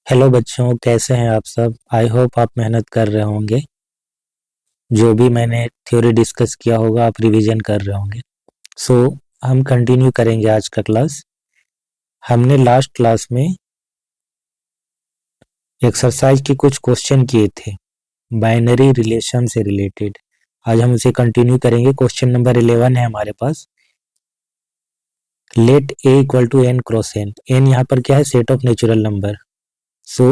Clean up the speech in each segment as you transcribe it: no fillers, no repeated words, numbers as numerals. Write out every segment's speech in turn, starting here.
Hello बच्चों, कैसे हैं आप सब। आई होप आप मेहनत कर रहे होंगे। जो भी मैंने थ्योरी डिस्कस किया होगा आप रिवीजन कर रहे होंगे। सो हम कंटिन्यू करेंगे आज का क्लास। हमने लास्ट क्लास में एक्सरसाइज के कुछ क्वेश्चन किए थे बाइनरी रिलेशन से रिलेटेड। आज हम उसे कंटिन्यू करेंगे। क्वेश्चन नंबर 11 है हमारे पास। Let A equal to N cross N. N यहाँ पर क्या है? Set of natural number. So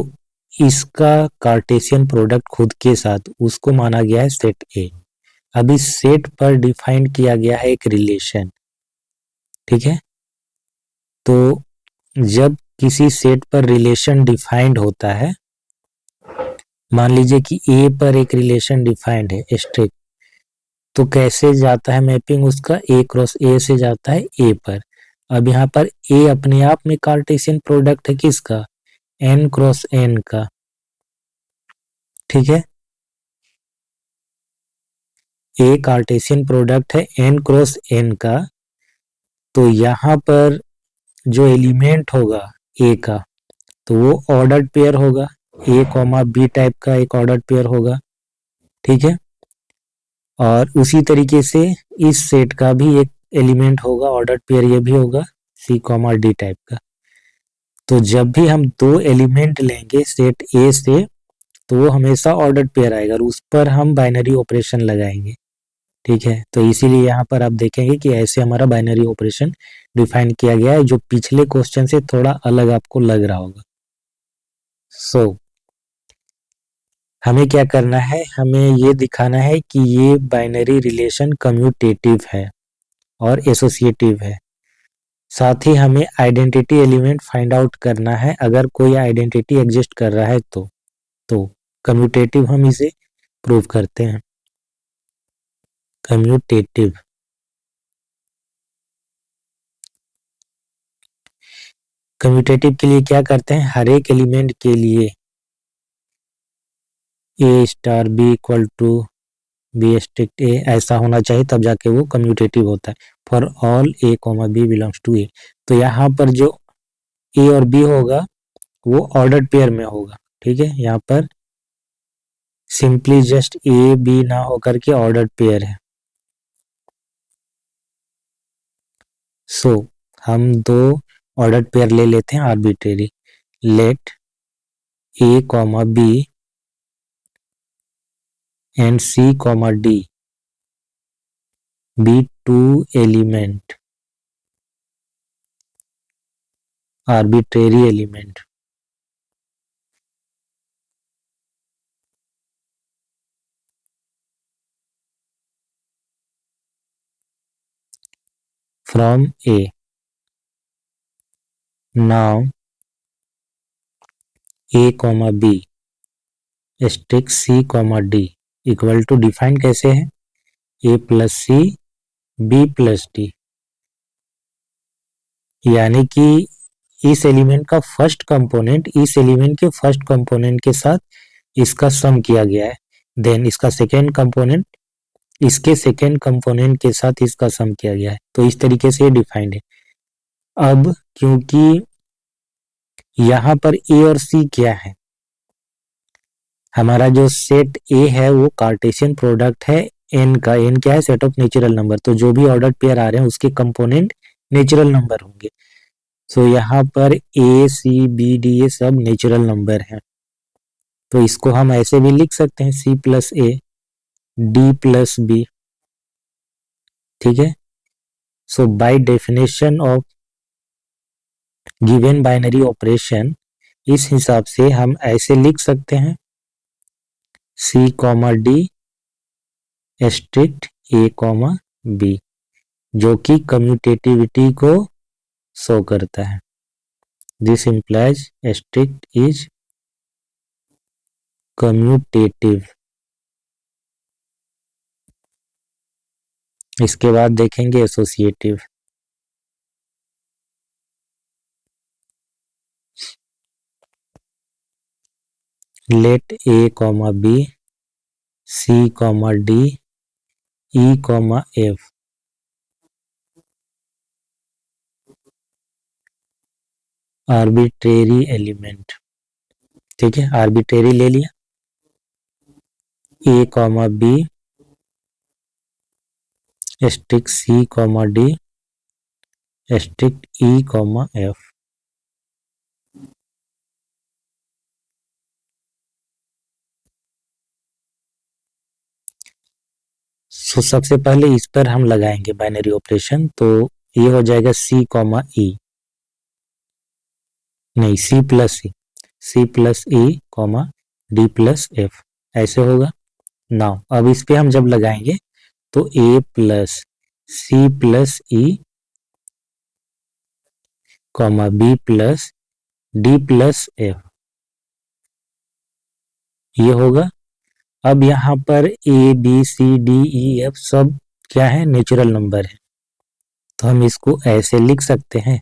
इसका कार्टेशियन प्रोडक्ट खुद के साथ उसको माना गया है सेट ए। अब इस सेट पर डिफाइन किया गया है एक रिलेशन। ठीक है, तो जब किसी सेट पर रिलेशन डिफाइंड होता है, मान लीजिए कि ए पर एक रिलेशन डिफाइंड है स्ट्रिक्ट, तो कैसे जाता है मैपिंग उसका? ए क्रॉस ए से जाता है ए पर। अब यहाँ पर ए अपने आप में कार्टेशियन प्रोडक्ट है किसका? एन क्रॉस एन का। ठीक है, ए कार्टेशियन प्रोडक्ट है एन क्रॉस एन का। तो यहाँ पर जो एलिमेंट होगा ए का, तो वो ऑर्डर्ड पेयर होगा। ए कॉमा बी टाइप का एक ऑर्डर्ड पेयर होगा। ठीक है, और उसी तरीके से इस सेट का भी एक एलिमेंट होगा ऑर्डर्ड पेयर, ये भी होगा सी कॉमा डी टाइप का। तो जब भी हम दो एलिमेंट लेंगे सेट ए से, तो वो हमेशा ऑर्डर्ड पेयर आएगा और उस पर हम बाइनरी ऑपरेशन लगाएंगे। ठीक है, तो इसीलिए यहाँ पर आप देखेंगे कि ऐसे हमारा बाइनरी ऑपरेशन डिफाइन किया गया है, जो पिछले क्वेश्चन से थोड़ा अलग आपको लग रहा होगा। सो हमें क्या करना है? हमें ये दिखाना है कि ये बाइनरी रिलेशन कम्यूटेटिव है और एसोसिएटिव है। साथ ही हमें आइडेंटिटी एलिमेंट फाइंड आउट करना है। अगर कोई आइडेंटिटी एग्जिस्ट कर रहा है तो कम्यूटेटिव हम इसे प्रूव करते हैं। कम्यूटेटिव कम्यूटेटिव के लिए क्या करते हैं? हर एक एलिमेंट के लिए A star B equal to B asterisk A ऐसा होना चाहिए, तब जाके वो कम्यूटेटिव होता है। For all A comma B belongs to A. तो यहाँ पर जो ए और बी होगा वो ऑर्डर्ड पेयर में होगा। ठीक है, यहाँ पर सिंपली जस्ट ए बी ना होकर के ऑर्डर्ड पेयर है। सो हम दो ऑर्डर्ड पेयर ले लेते हैं arbitrary. Let A comma b and c comma d be two element arbitrary element from A. Now A comma B strict C comma D equal to define कैसे है? A plus C B plus D, यानी कि इस एलिमेंट का first component इस एलिमेंट के फर्स्ट कंपोनेंट के साथ इसका सम किया गया है। देन इसका सेकेंड कंपोनेंट इसके सेकेंड कंपोनेंट के साथ इसका सम किया गया है। तो इस तरीके से ये डिफाइंड है। अब क्योंकि यहाँ पर ए और सी क्या है, हमारा जो सेट ए है वो कार्टेशियन प्रोडक्ट है एन का। एन क्या है? Set of natural number. तो जो भी ऑर्डर पेयर आ रहे हैं उसके कंपोनेंट नेचुरल नंबर होंगे। सो यहाँ पर ए सी बी डी ये सब नेचुरल नंबर हैं। तो इसको हम ऐसे भी लिख सकते हैं C plus A D plus B. ठीक है, so by definition of given binary operation, इस हिसाब से हम ऐसे लिख सकते हैं C comma D asterisk A comma B, जो कि कम्यूटेटिविटी को शो करता है। This implies asterisk is commutative. इसके बाद देखेंगे एसोसिएटिव। लेट ए comma B C comma D E comma F arbitrary element. ठीक है, आर्बिट्रेरी ले लिया, A comma B asterisk C comma D asterisk E comma F. सो सबसे पहले इस पर हम लगाएंगे बाइनरी ऑपरेशन, तो ये हो जाएगा सी कॉमा ई, नहीं सी plus E comma D plus F, ऐसे होगा। नाउ अब इस पे हम जब लगाएंगे तो A plus C plus E comma B plus D plus F, ये होगा। अब यहाँ पर A B C D E F सब क्या है, नेचुरल नंबर है, तो हम इसको ऐसे लिख सकते हैं,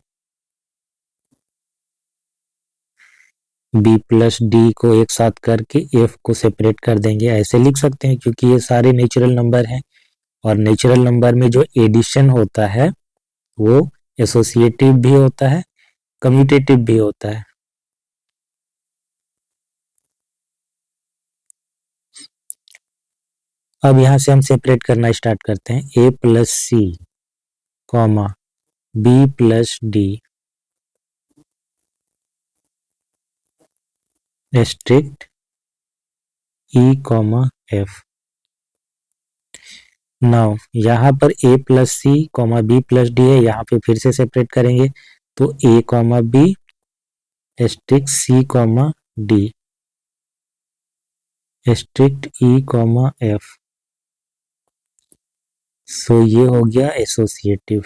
बी प्लस डी को एक साथ करके एफ को सेपरेट कर देंगे, ऐसे लिख सकते हैं, क्योंकि ये सारे नेचुरल नंबर हैं और नेचुरल नंबर में जो एडिशन होता है वो एसोसिएटिव भी होता है, कम्यूटेटिव भी होता है। अब यहां से हम सेपरेट करना स्टार्ट करते हैं, A plus C comma B plus D asterisk E comma F. Now यहाँ पर A plus C comma B plus D है, यहाँ पे फिर से सेपरेट करेंगे, तो A comma B asterisk C comma D asterisk E comma F. So ये हो गया एसोसिएटिव।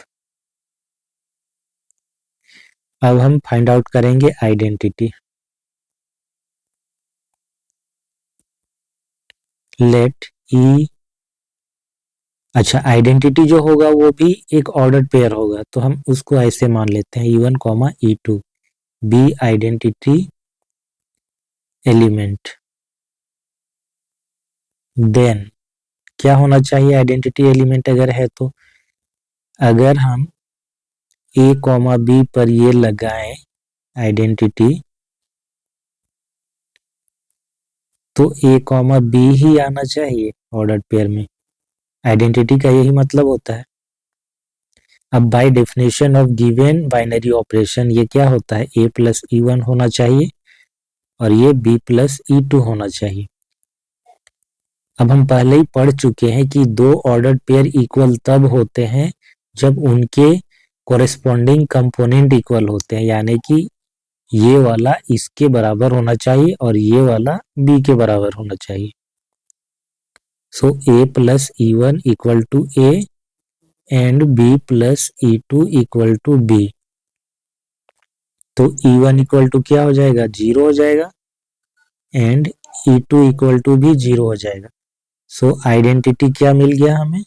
अब हम फाइंड आउट करेंगे आइडेंटिटी। लेट ई, अच्छा आइडेंटिटी जो होगा वो भी एक ऑर्डर्ड पेयर होगा, तो हम उसको ऐसे मान लेते हैं E1 comma E2 be identity element. Then क्या होना चाहिए आइडेंटिटी एलिमेंट अगर है तो, अगर हम ए कॉमा बी पर ये लगाएं आइडेंटिटी, तो ए कॉमा बी ही आना चाहिए ऑर्डर्ड पेयर में, आइडेंटिटी का यही मतलब होता है। अब bye definition of given binary operation ये क्या होता है, ए प्लस E1 होना चाहिए और ये बी प्लस E2 होना चाहिए। अब हम पहले ही पढ़ चुके हैं कि दो ऑर्डर्ड पेयर इक्वल तब होते हैं जब उनके कोरेस्पॉन्डिंग कंपोनेंट इक्वल होते हैं, यानी कि ये वाला इसके बराबर होना चाहिए और ये वाला बी के बराबर होना चाहिए। So A plus E1 equal to A and B plus E2 equal to B, तो E1 इक्वल टू क्या हो जाएगा, 0 हो जाएगा एंड E2 इक्वल टू भी 0 हो जाएगा। सो आइडेंटिटी क्या मिल गया हमें,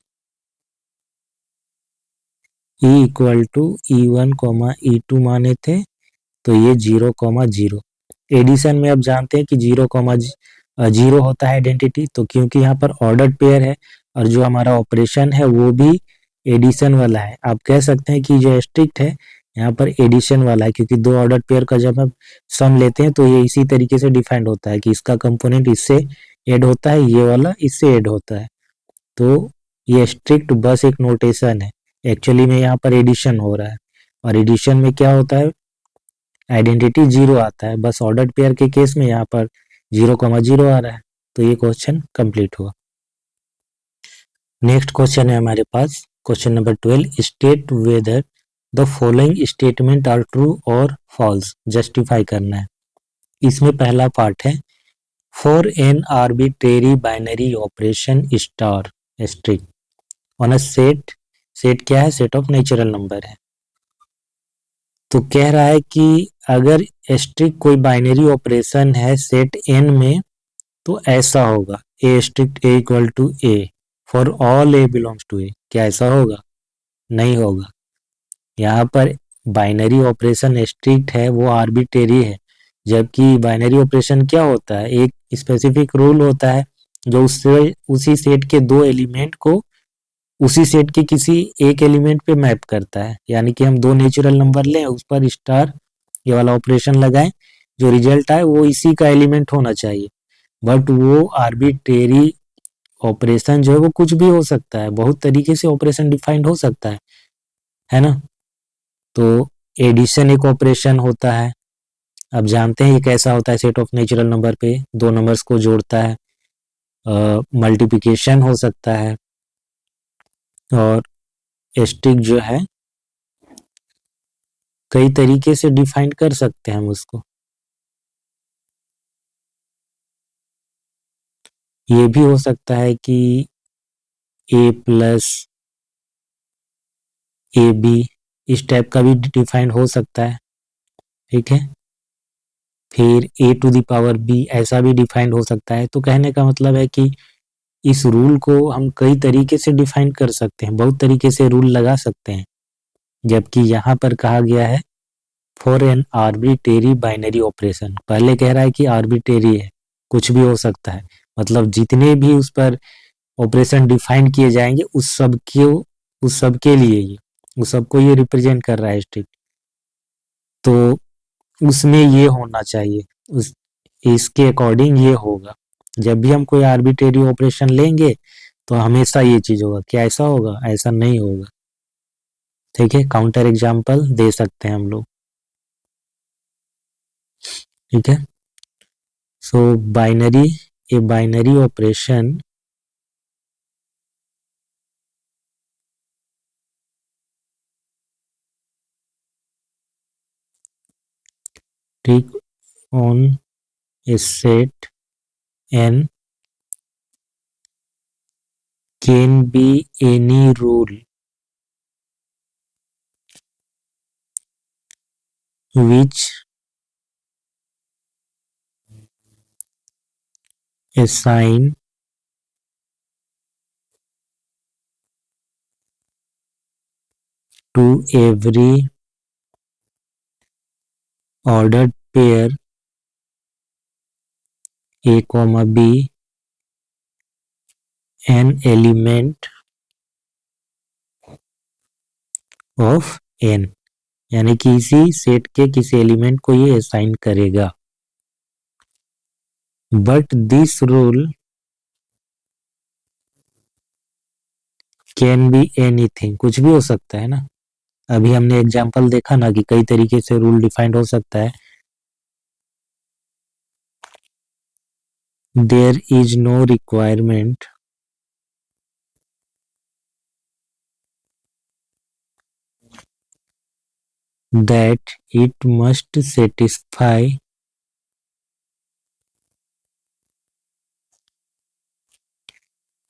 E equal to E1 comma E2 माने थे, तो ये 0 कॉमा 0। एडिशन में अब जानते हैं कि 0 कॉमा 0 होता है आइडेंटिटी, तो क्योंकि यहाँ पर ऑर्डर्ड पेयर है और जो हमारा ऑपरेशन है वो भी एडिशन वाला है, आप कह सकते हैं कि जो स्ट्रिक्ट है यहाँ पर एडिशन वाला है, क्योंकि दो ऑर्डर्ड पेयर का जब हम सम लेते हैं तो ये इसी तरीके से डिफाइंड होता है कि इसका कंपोनेंट इससे ऐड होता है, ये वाला इससे ऐड होता है, तो ये स्ट्रिक्ट बस एक नोटेशन है, एक्चुअली में यहाँ पर एडिशन हो रहा है और एडिशन में क्या होता है, आइडेंटिटी 0 आता है, बस ऑर्डर्ड पेयर के केस में यहाँ पर 0,0 आ रहा है, तो ये क्वेश्चन कंप्लीट हुआ। नेक्स्ट क्वेश्चन है हमारे पास question number 12, state whether the following statement are true और फॉल्स, जस्टिफाई करना है। इसमें पहला पार्ट है, for an arbitrary binary operation star asterisk on a set, set क्या है, सेट ऑफ नेचुरल नंबर है, तो कह रहा है कि अगर स्ट्रिक्ट कोई बाइनरी ऑपरेशन है सेट एन में तो ऐसा होगा, A asterisk A equal to A for all A belongs to A, क्या ऐसा होगा, नहीं होगा। यहाँ पर बाइनरी ऑपरेशन स्ट्रिक्ट है वो आर्बिट्रेरी है, जबकि बाइनरी ऑपरेशन क्या होता है, एक स्पेसिफिक रूल होता है जो उससे उसी सेट के दो एलिमेंट को उसी सेट के किसी एक एलिमेंट पे मैप करता है, यानी कि हम दो नेचुरल नंबर लें उस पर स्टार ये वाला ऑपरेशन लगाएं, जो रिजल्ट आए वो इसी का एलिमेंट होना चाहिए। बट वो आर्बिट्रेरी ऑपरेशन जो है वो कुछ भी हो सकता है, बहुत तरीके से ऑपरेशन डिफाइंड हो सकता है ना। तो एडिशन एक ऑपरेशन होता है, अब जानते हैं ये कैसा होता है, सेट ऑफ नेचुरल नंबर पे दो नंबर्स को जोड़ता है। मल्टीप्लिकेशन हो सकता है, और एस्टिक जो है कई तरीके से डिफाइन कर सकते हैं हम उसको। ये भी हो सकता है कि ए प्लस ए बी, इस टाइप का भी डिफाइंड हो सकता है, ठीक है। फिर ए टू द पावर बी ऐसा भी डिफाइंड हो सकता है। तो कहने का मतलब है कि इस रूल को हम कई तरीके से डिफाइन कर सकते हैं, बहुत तरीके से रूल लगा सकते हैं। जबकि यहाँ पर कहा गया है for an arbitrary binary operation, पहले कह रहा है कि आर्बिट्रेरी है, कुछ भी हो सकता है, मतलब जितने भी उस पर ऑपरेशन डिफाइन किए जाएंगे उस सब के लिए ये उस सबको ये रिप्रेजेंट कर रहा है स्ट्रिक्ट। तो उसमें ये होना चाहिए, उस इसके अकॉर्डिंग ये होगा। जब भी हम कोई आर्बिट्रेरी ऑपरेशन लेंगे तो हमेशा ये चीज होगा, क्या ऐसा होगा, ऐसा नहीं होगा, ठीक है। काउंटर एग्जांपल दे सकते हैं हम लोग, ठीक है। सो बाइनरी, ए बाइनरी ऑपरेशन ठीक on a set n can be any rule which assign to every ordered pair a comma b an element of n, यानी कि इसी सेट के किसी एलिमेंट को ये असाइन करेगा। But this rule can be anything, कुछ भी हो सकता है ना। अभी हमने एग्जांपल देखा ना कि कई तरीके से रूल डिफाइंड हो सकता है। There is no requirement that it must satisfy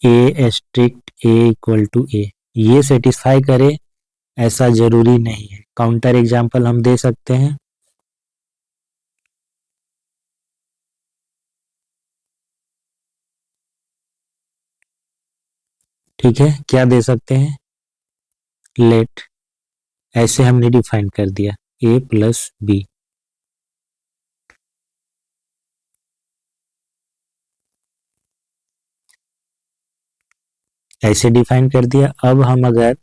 a strict a equal to a, ये सेटिस्फाई करे ऐसा जरूरी नहीं है। काउंटर एग्जांपल हम दे सकते हैं, ठीक है। क्या दे सकते हैं, लेट, ऐसे हमने डिफाइन कर दिया a प्लस बी, ऐसे डिफाइन कर दिया। अब हम अगर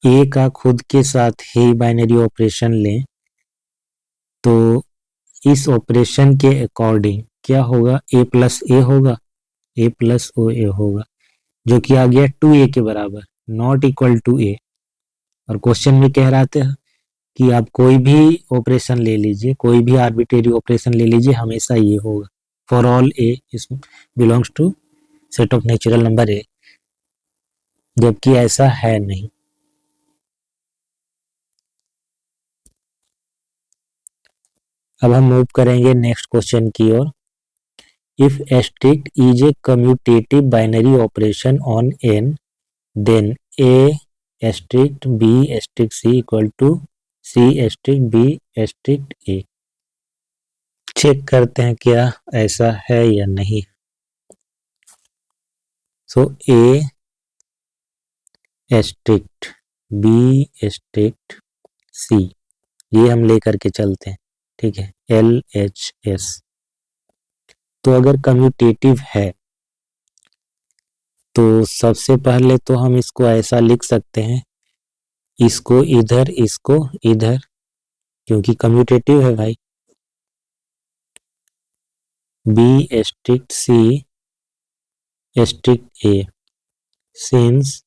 a का खुद के साथ ही बाइनरी ऑपरेशन लें तो इस ऑपरेशन के अकॉर्डिंग क्या होगा, a प्लस ए होगा, a प्लस ओ ए होगा, जो कि आ गया 2a के बराबर, नॉट इक्वल टू ए। और क्वेश्चन में कह रहा था कि आप कोई भी ऑपरेशन ले लीजिए, कोई भी आर्बिट्रेरी ऑपरेशन ले लीजिए, हमेशा ये होगा for all A belongs to set of natural number a, जबकि ऐसा है नहीं। अब हम मूव करेंगे नेक्स्ट क्वेश्चन की ओर। If asterisk is a commutative binary operation on N then A asterisk B asterisk C equal to C asterisk B asterisk A. Check करते हैं क्या ऐसा है या नहीं। So A asterisk B asterisk सी, ये हम लेकर के चलते हैं, ठीक है, एल एच एस। तो अगर कम्यूटेटिव है तो सबसे पहले तो हम इसको ऐसा लिख सकते हैं इसको इधर, इसको इधर, क्योंकि कम्यूटेटिव है भाई। B asterisk C asterisk A, since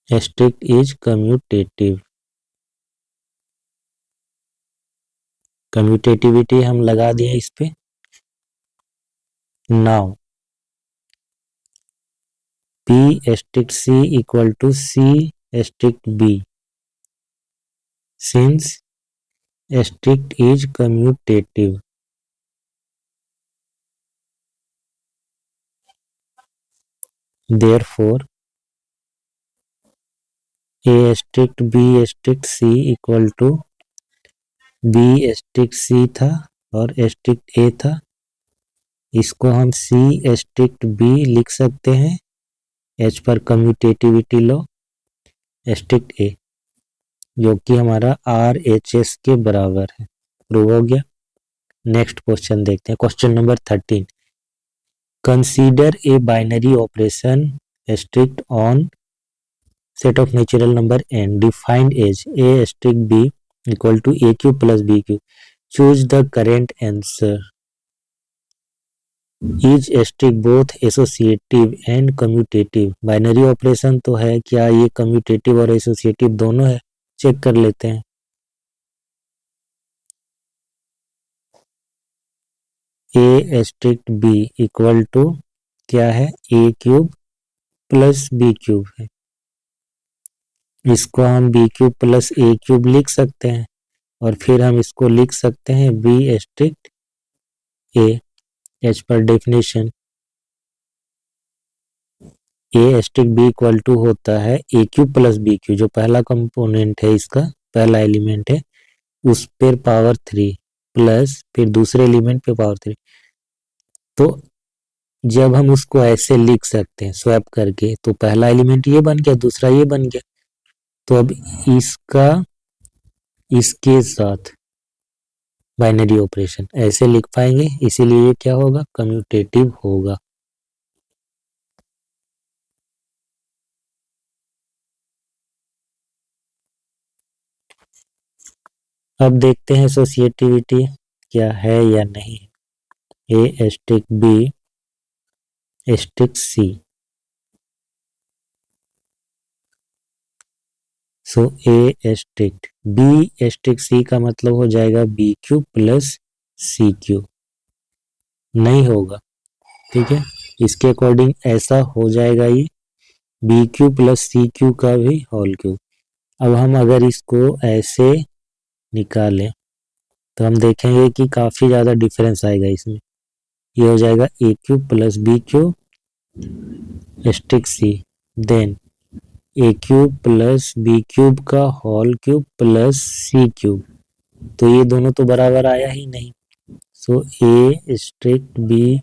asterisk is commutative. Commutativity हम लगा दिए इस पे। Now P asterisk C equal to C asterisk B, since asterisk is commutative. Therefore, A asterisk B asterisk C equal to B asterisk C था और asterisk A था, इसको हम C asterisk B लिख सकते हैं H पर कम्यूटेटिविटी लो asterisk A, जो कि हमारा RHS के बराबर है। प्रूव हो गया। नेक्स्ट क्वेश्चन देखते हैं, question number 13। Consider a binary operation strict on set of natural number n defined as a asterisk b equal to a cube plus b cube. Choose the correct answer. Is asterisk both associative and commutative? Binary operation तो है, क्या ये commutative और associative दोनों है? Check कर लेते हैं। a asterisk b equal to क्या है, a cube plus b cube है, इसको हम b cube plus a cube लिख सकते हैं और फिर हम इसको लिख सकते हैं b एस्ट्रिक्ट a एज पर definition. a asterisk b equal to होता है a cube plus b cube, जो पहला कंपोनेंट है इसका, पहला एलिमेंट है, उस पर पावर 3 प्लस फिर दूसरे एलिमेंट पे पावर 3। तो जब हम उसको ऐसे लिख सकते हैं स्वैप करके, तो पहला एलिमेंट ये बन गया, दूसरा ये बन गया, तो अब इसका इसके साथ बाइनरी ऑपरेशन ऐसे लिख पाएंगे, इसीलिए ये क्या होगा, कम्यूटेटिव होगा। अब देखते हैं एसोसिएटिविटी क्या है या नहीं। A asterisk B asterisk C, so A asterisk B asterisk C का मतलब हो जाएगा B cube plus C cube, नहीं होगा, ठीक है, इसके अकॉर्डिंग ऐसा हो जाएगा ये B cube plus C cube का भी होल क्यूब। अब हम अगर इसको ऐसे निकालें तो हम देखेंगे कि काफ़ी ज़्यादा डिफरेंस आएगा इसमें। ये हो जाएगा A cube plus B cube asterisk C, then A cube plus B cube का whole cube plus C cube, तो ये दोनों तो बराबर आया ही नहीं, so A asterisk B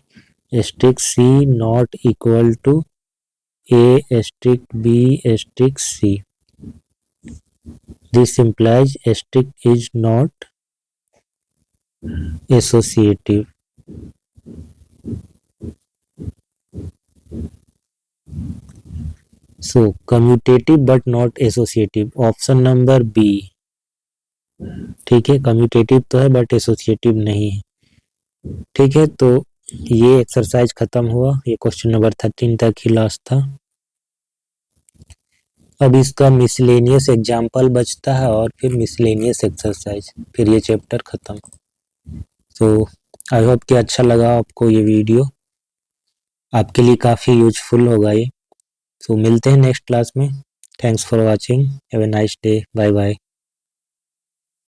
asterisk C not equal to A asterisk B asterisk C. This implies asterisk is not associative. So commutative but not associative, option number B, ठीक है, कम्यूटेटिव तो है बट एसोसिएटिव नहीं है, ठीक है। तो ये एक्सरसाइज खत्म हुआ, ये क्वेश्चन नंबर 13 तक ही लास्ट था। अब इसका मिसलेनियस एग्जाम्पल बचता है और फिर मिसलेनियस एक्सरसाइज, फिर ये चैप्टर खत्म। तो आई होप कि अच्छा लगा आपको ये वीडियो, आपके लिए काफ़ी यूजफुल होगा ये। सो मिलते हैं नेक्स्ट क्लास में। Thanks for watching, have a nice day, bye bye.